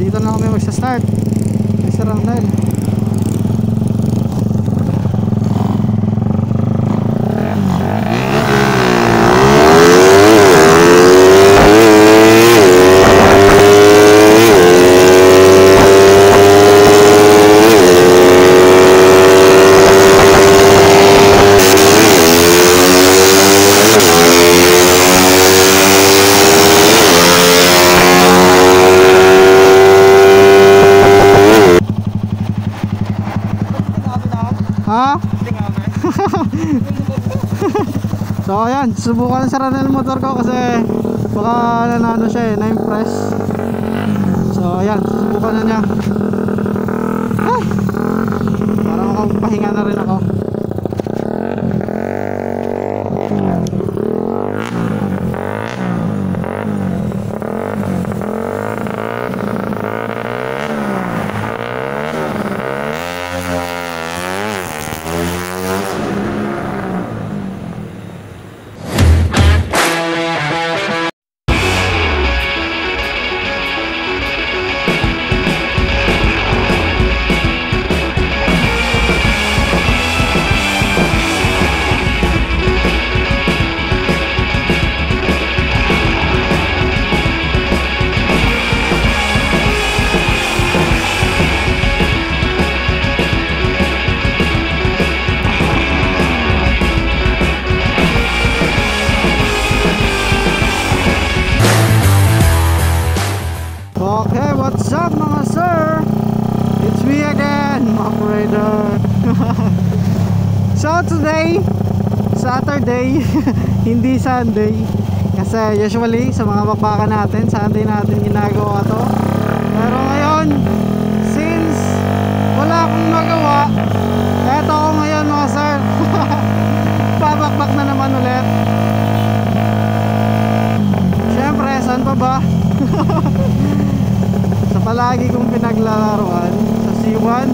dito na kami magsa-start. May Sir Ronel. Ha? So ayan, subukan sa Ronel motor ko kasi baka nanano siya na-impress. So ayan, subukan na niya. Ay, para makapahinga na rin ako. Okay, what's up mga sir? It's me again, operator. So today, Saturday, hindi Sunday. Kasi usually sa mga bakbakan natin, Sunday natin ginagawa to. Pero ngayon, since wala akong magawa, eto ako ngayon mga sir. Babakbak na naman ulit. Siyempre, saan pa ba? Sa palagi kong pinaglalaroan sa C1.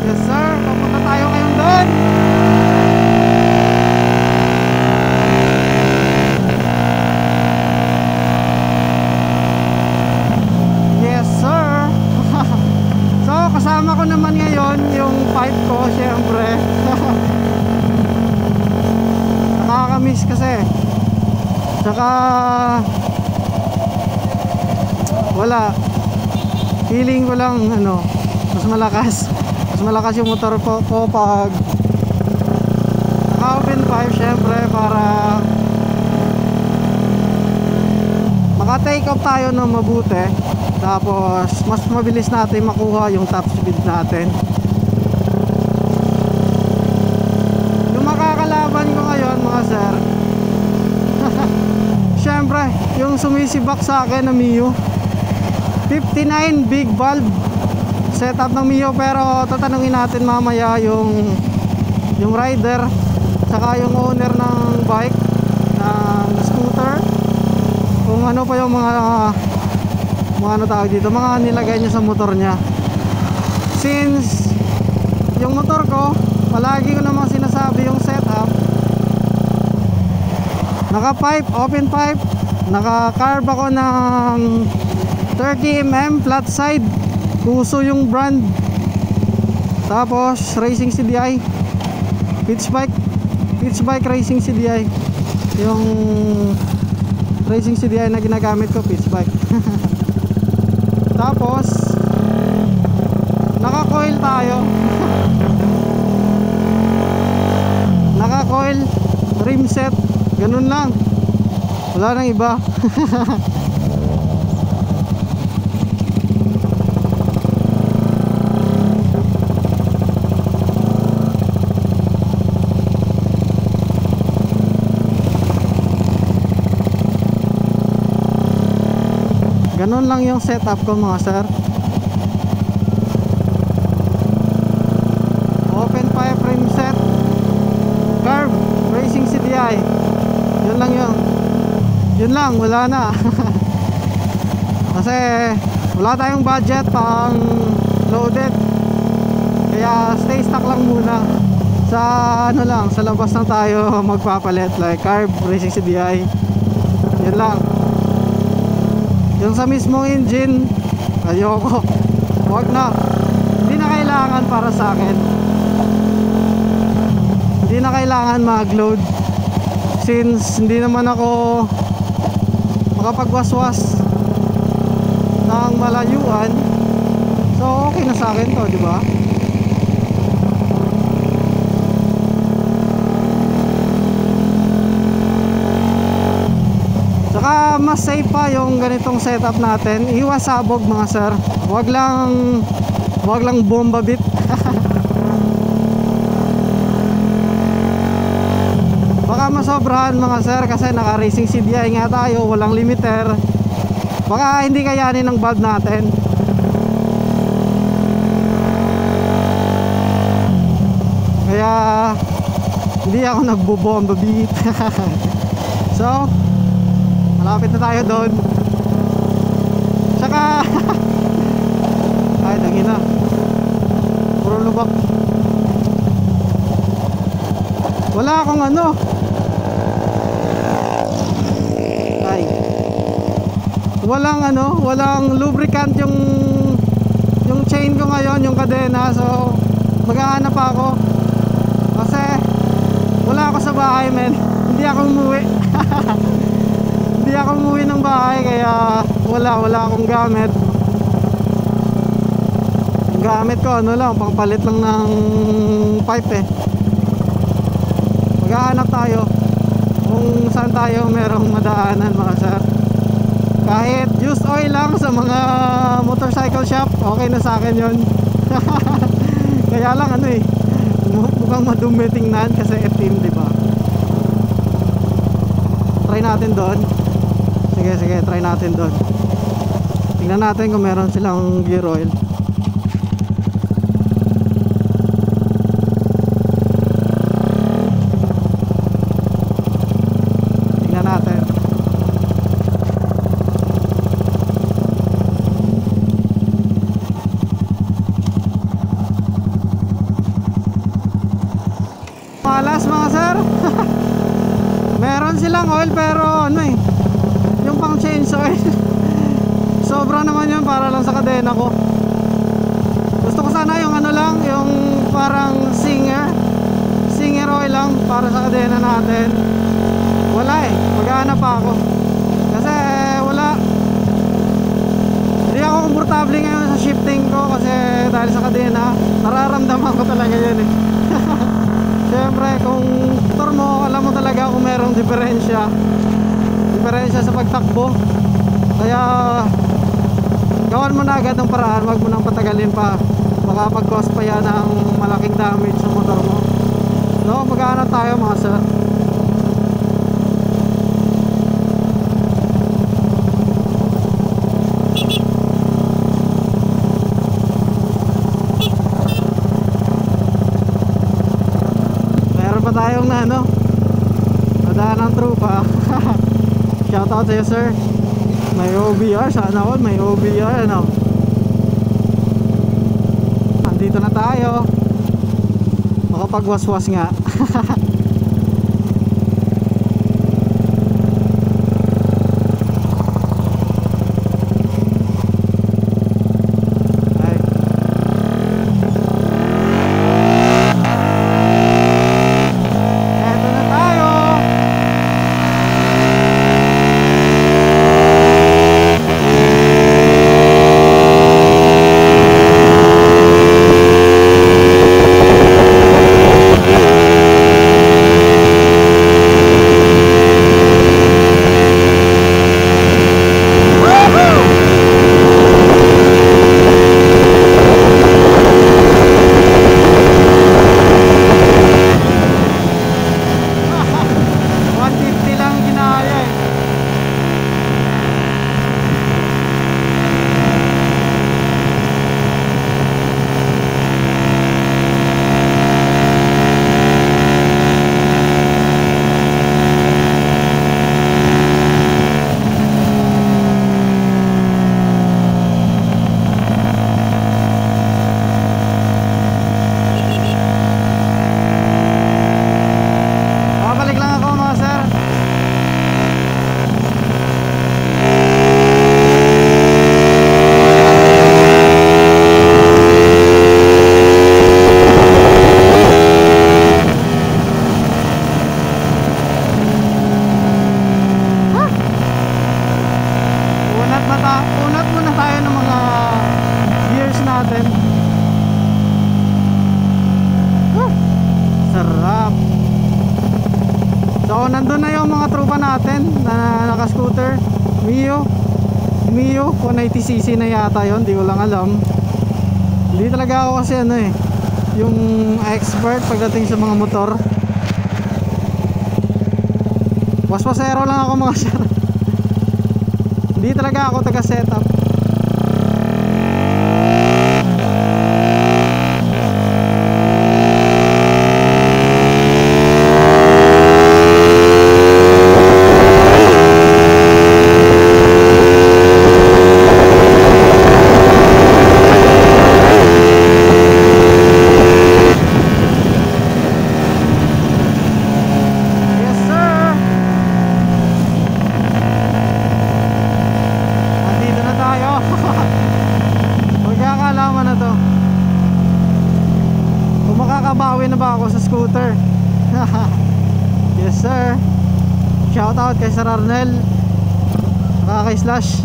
Yes sir, papunta tayo ngayon doon. Yes sir. So kasama ko naman ngayon yung pipe ko, syempre. Nakakamiss kasi. Tsaka wala, feeling ko lang mas malakas yung motor ko pag naka-open pipe, syempre, para maka-take off tayo ng mabuti, tapos mas mabilis natin makuha yung top speed natin. Yung makakalaban ko ngayon mga sir, syempre yung sumisibak sa akin na Mio 59 big valve setup ng Mio. Pero tatanungin natin mamaya yung rider saka yung owner ng bike, ng scooter, kung ano pa yung mga ano tawag dito, mga nilagay niya sa motor niya. Since yung motor ko, palagi ko namang sinasabi yung setup, naka pipe, open pipe, naka carb ako ng 30mm flat side, Kuso yung brand. Tapos Racing CDI, pitch bike Racing CDI. Yung Racing CDI na ginagamit ko, pitch bike. Tapos naka-coil tayo. Naka-coil, rim set, ganun lang, wala nang iba. Ganun lang yung setup ko mga sir. Open pipe rim set, carb, Racing CDI. Yun lang yun. Yun lang, wala na. Kasi wala tayong budget pang loaded. Kaya stay stock lang muna. Sa ano lang, sa labas lang tayo magpapalit, like carb, Racing CDI. Yun lang. Yung sa mismong engine, Ayoko. Wag na. Hindi na kailangan para sa akin. Hindi na kailangan mag-load. Since hindi naman ako makapagwaswas ng malayuan. So okay na sa akin to, di ba? Saka mas safe pa yung ganitong setup natin. Iwas sabog mga sir. Wag lang bomba bit. Baka masobrahan mga sir kasi naka racing CDI nga tayo, walang limiter. Baka hindi kayanin ng valve natin. Kaya hindi ako nagbobomba bit. So malapit na tayo doon. Tsaka ay dangin na, puro lubak. Wala akong ano, ay walang lubricant yung chain ko ngayon, yung kadena. So maghahanap ako kasi wala ako sa bahay men. Hindi ako umuwi. Hindi ako umuwi ng bahay kaya wala akong gamit. Yung gamit ko ano lang, pangpalit lang ng pipe eh. Maghahanap tayo kung saan tayo merong madaanan mga sir. Kahit used oil lang sa mga motorcycle shop, okay na sa akin yun. Kaya lang ano eh, mukhang madumi tingnan kasi itim, diba? Try natin doon. Sige, try natin doon. Tingnan natin kung meron silang gear oil. Tingnan natin. Malas mga sir. Meron silang oil pero ano eh, yung pang change oil. Sobra naman yun para lang sa kadena ko. Gusto ko sana yung ano lang, yung parang Singer oil lang para sa kadena natin. Wala eh, maghahanap pa ako kasi wala. Hindi ako komportable ngayon sa shifting ko kasi dahil sa kadena nararamdaman ko talaga yun eh. Siyempre kung motor mo, alam mo talaga kung merong diferensya sa pagtakbo. Kaya gawan mo na agad ng paraan, wag mo nang patagalin pa. Baka pag-cause pa yan ng malaking damage sa motor mo. So maghahanap tayo mga sir. Meron pa tayong na ano, nadaan ng trupa. Shoutout sa'yo sir. May OBR, sana all may OBR ano. Andito na tayo. Makapagwaswas nga. Sarap. So nandun na yung mga tropa natin na naka-scooter. Mio 190cc na yata yon, di ko lang alam. Hindi talaga ako kasi ano eh, yung expert pagdating sa mga motor. Waspasero lang ako mga sir. Hindi talaga ako taga setup. Makakabawi na ba ako sa scooter? Yes sir. Shout out kay Sir Arnel, kay Slash.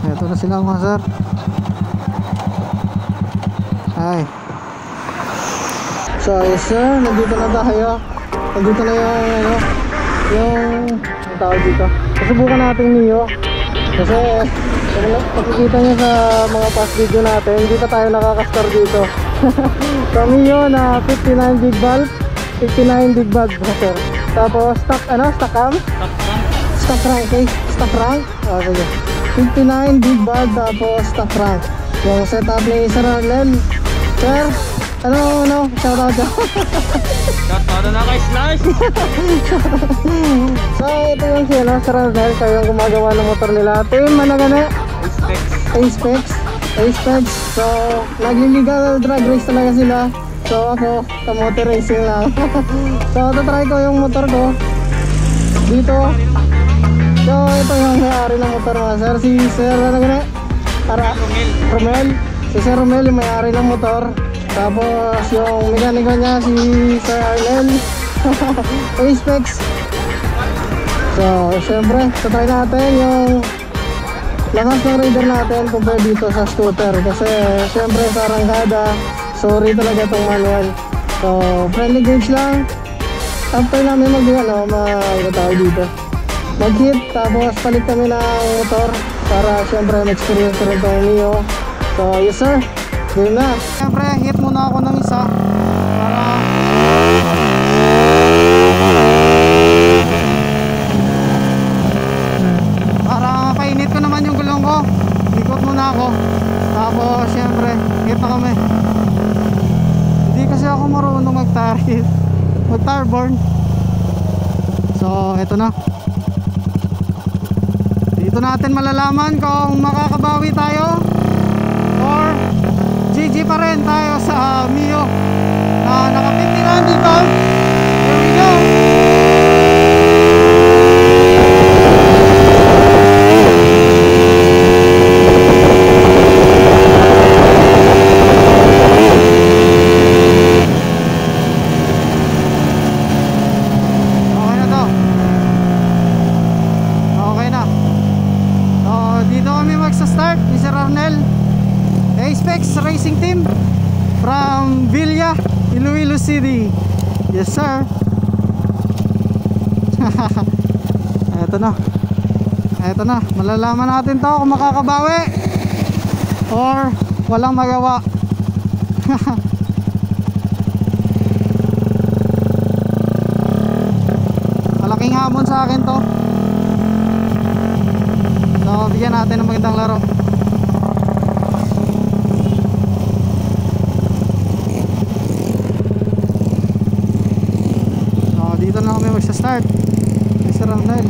Ito na sila mga sir. Hi. So yes sir, nandito na tayo. Nandito na yung tawag dito. Susubukan natin Mio. Kasi pakikita nyo sa mga past video natin, hindi pa tayo nakaka-star dito. So Mio na 59 big valve, 59 big valve sir. Tapos stock cam? Stock rank, okay? Stock rank? Okay. 59 big valve tapos stock rank. Yung setup ni Sir Arlen. Sir, shout out dyan. Shout out na kay Slash. So ito yung si Sir Arnel, kayo yung gumagawa ng motor nila. Team ano gana? A-Specs. So nagliligal drag race talaga sila. So ako kamote racing lang. So tatry ko yung motor ko dito. So ito yung may-ari ng motor mga sir. Si Sir ano gana? Romel. Si Sir Romel yung may-ari ng motor. Tapos yung mekaniko niya si Sir Arlen. A-Specs. So syempre tatry natin yung lakas ng rider natin compare dito sa scooter. Kasi syempre sa arangkada, sorry talaga itong manual. So friendly gauge lang. After namin mag-hit, tapos palit kami ng motor para syempre ma-experience rin itong Mio. So yes sir, game na. Syempre hit muna ako ng isa para painit ko naman yung gulong ko. Ikot muna ako. Tapos syempre hit na kami. Hindi kasi ako marunong mag-tarborn. So eto na. Dito natin malalaman kung makakabawi tayo or GG pa rin tayo sa Mio na naka 59 dito. Here we go. Start ni Sir Arnel, A-Specs Racing Team from Villa, Iloilo City. Yes sir. Eto na, malalaman natin to kung makakabawi or walang magawa. Malaking hamon sa akin to. So bigyan natin ng magandang laro. So dito na kami magsa-start. Sir Arnel.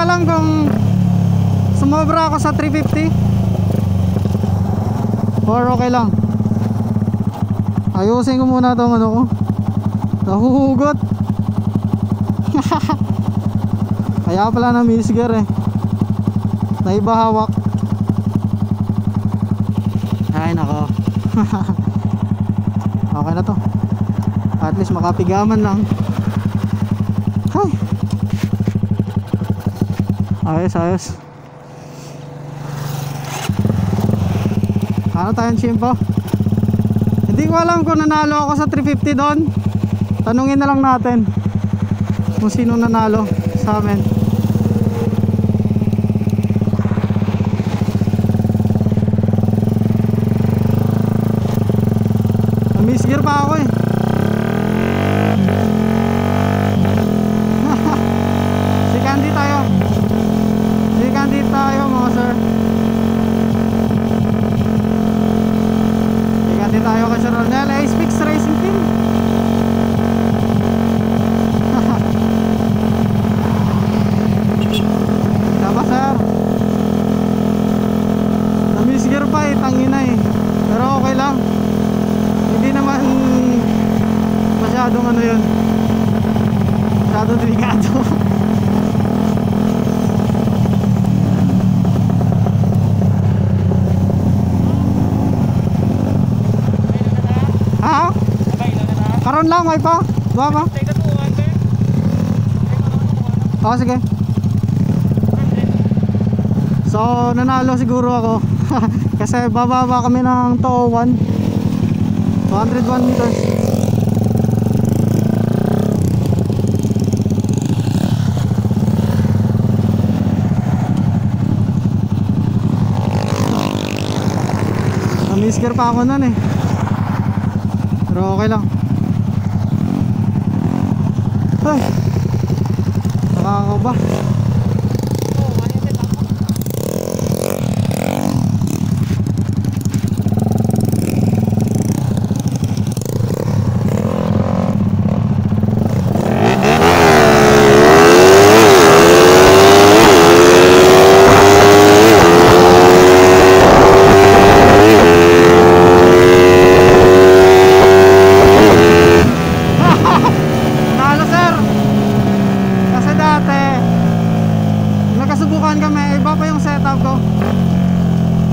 alam kung sumobra ako sa 350 or okay lang. Ayusin ko muna itong ano ko, nahuhugot. Kaya pala na misger eh, naibahawak. Ay nako. Okay na to, at least makapigaman lang. Hay, ayos ayos. Ano tayong chimpo? Hindi ko alam kung nanalo ako sa 350 doon. Tanungin na lang natin kung sino nanalo sa amin. Namisgear pa ako eh. Sikandi tayo. Sikandi tayo mga sir. Sikandi tayo kay Sir Ronel. Ace-Fix Racing Team. Diba sir? Namisgear pa eh, tangina eh. Pero okay lang. Hindi naman masyadong ano yun, masyadong delikado. Ha? Karon lang, may pa? Ba ba? Oo, sige. So, nanalo siguro ako. Kasi bababa kami ng 201 meters. Namisgear pa ako nun eh, pero okay lang. Ay, nakakaba.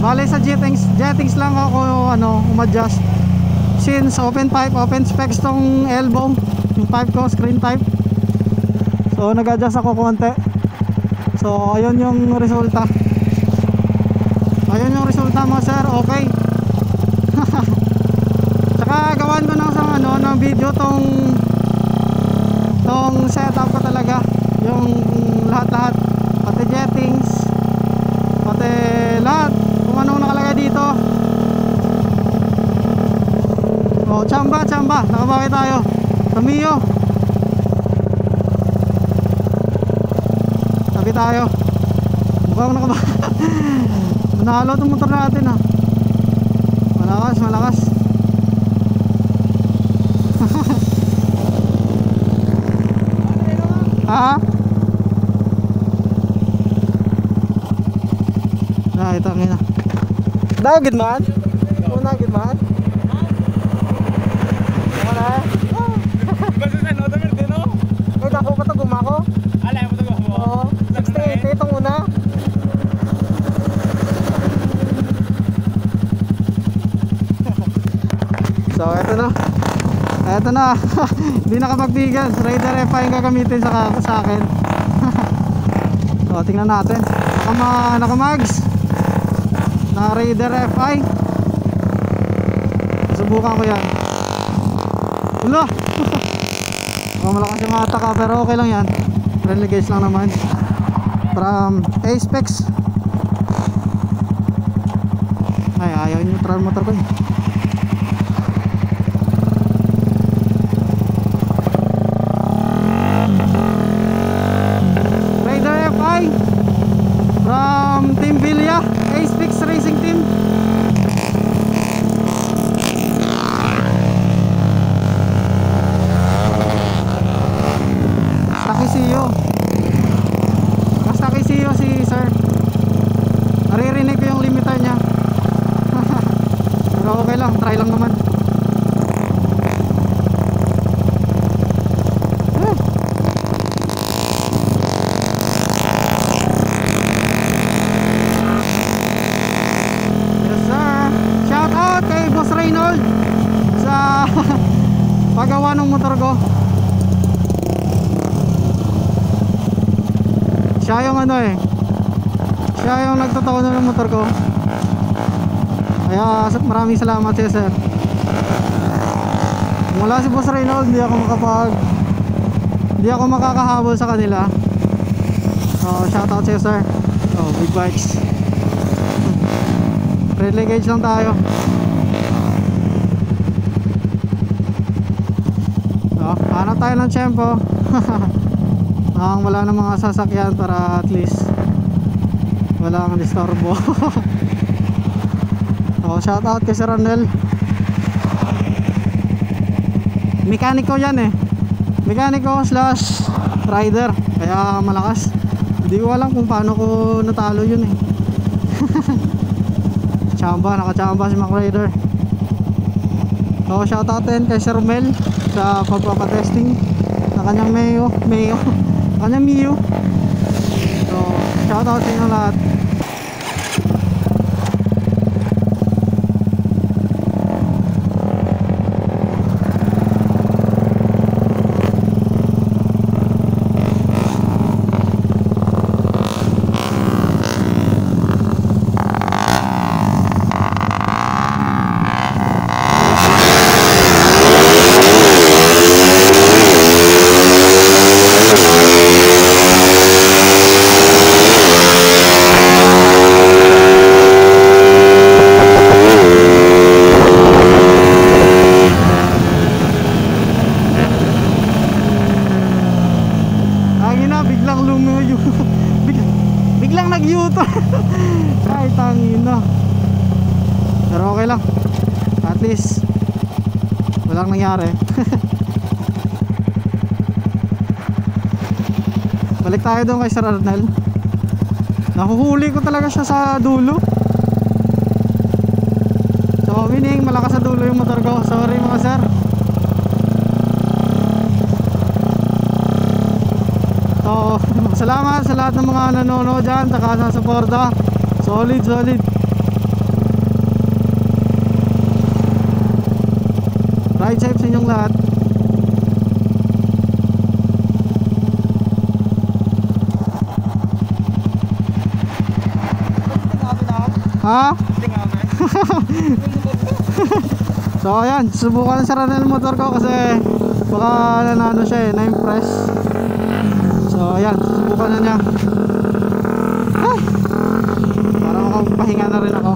Bale sa jettings lang ako ano, umadjust. Since open pipe, open specs tong elbow, yung pipe ko, screen type. So nag-adjust ako konti. So ayun yung resulta. Ayun yung resulta mga sir, okay. Tsaka gawan ko ng ano, ng video tong setup ko talaga. Yung lahat-lahat, pati jettings, pati lahat kung anong nakalagay dito. Oh, chamba, nakabawi tayo sa Mio. Tabi tayo, mukhang nakabawi. Manalo itong motor natin ah. Malakas. Ha? Ah, ito ang ina. Dagid man? Una gid man? Wala. Basta sa nota verde no? Ay, dako pa to gumako. Alay mo to mo. Oo. 68 itong una. So, eto na. Eto na. Hindi nakapagbigan. Raider FI yung gagamitin sa akin. So, tingnan natin. Nakamags na Raider FI. Subukan ko yan. Wala. Malakas yung ataka, pero okay lang yan. Friendly gauge lang naman. From A-Specs. Ay, ayaw yung neutral motor ko eh. Raider FI from Team Villa, A-Specs Racing Team. Takisiyo. nagsawa ng motor ko. Siya yung ano eh, siya yung nagtatawa ng motor ko. Kaya maraming salamat siya, sir. Kung wala si Boss Reynold, hindi ako makakahabol sa kanila. So shoutout siya, sir. So big bikes. Friendly gauge lang tayo. So hanap tayo ng tiyempo. Wala na mga sasakyan para at least walang disturbo. So shout out kay Sir Ronel. Mekaniko yan eh, mekaniko slash rider, kaya malakas. Hindi ko alam kung paano ko natalo yun eh. Nakachamba si Mac Rider. So shout out din kay Sir Mel sa pagpapatesting na kanyang kanyang Mio. So shout out sa inyo lahat. Biglang nag-U-turn. Ay tangina. Pero okay lang, at least walang nangyari. Balik tayo doon kay Sir Arnel. Nahuhuli ko talaga siya sa dulo. So meaning malakas sa dulo yung motor ko. Sorry mga sir. So salamat sa lahat ng mga nanonood dyan, saka sa suporta. Solid. Ride safe sa inyong lahat. Ha? So ayan, subukan sa Ranel motor ko kasi baka nanano siya eh, na-impress. So ayan, subukan na niya. Ay, parang makapahinga na rin ako.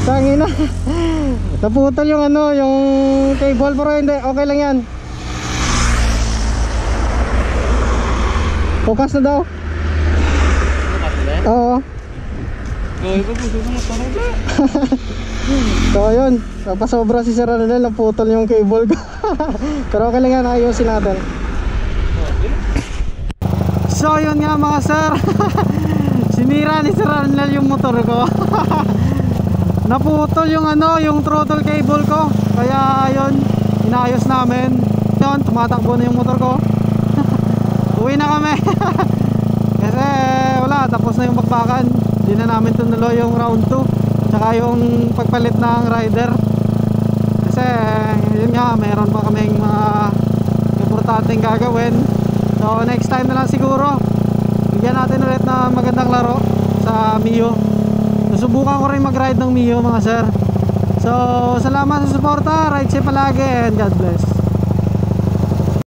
Tangina. Naputol yung ano, yung cable, pero hindi, okay lang yan. Focus na daw. Oo. So ayun, napasobra si Sir Ranel, naputol yung cable ko. Pero okay lang yan, ayusin natin. So yun nga mga sir. Sinira ni Sir Ranel yung motor ko. Naputol yung ano, yung throttle cable ko. Kaya ayun, inayos namin. Yun, tumatakbo na yung motor ko. Uwi na kami. Kasi wala, tapos na yung bakbakan. Hindi na namin tunuloy yung round 2 tsaka yung pagpalit ng rider. Kasi yun nga, meron pa kaming mga importanteng gagawin. So next time na lang siguro bigyan natin ulit na magandang laro sa Mio. Susubukan ko rin mag-ride ng Mio mga sir. So salamat sa suporta, ride safe palagi and God bless.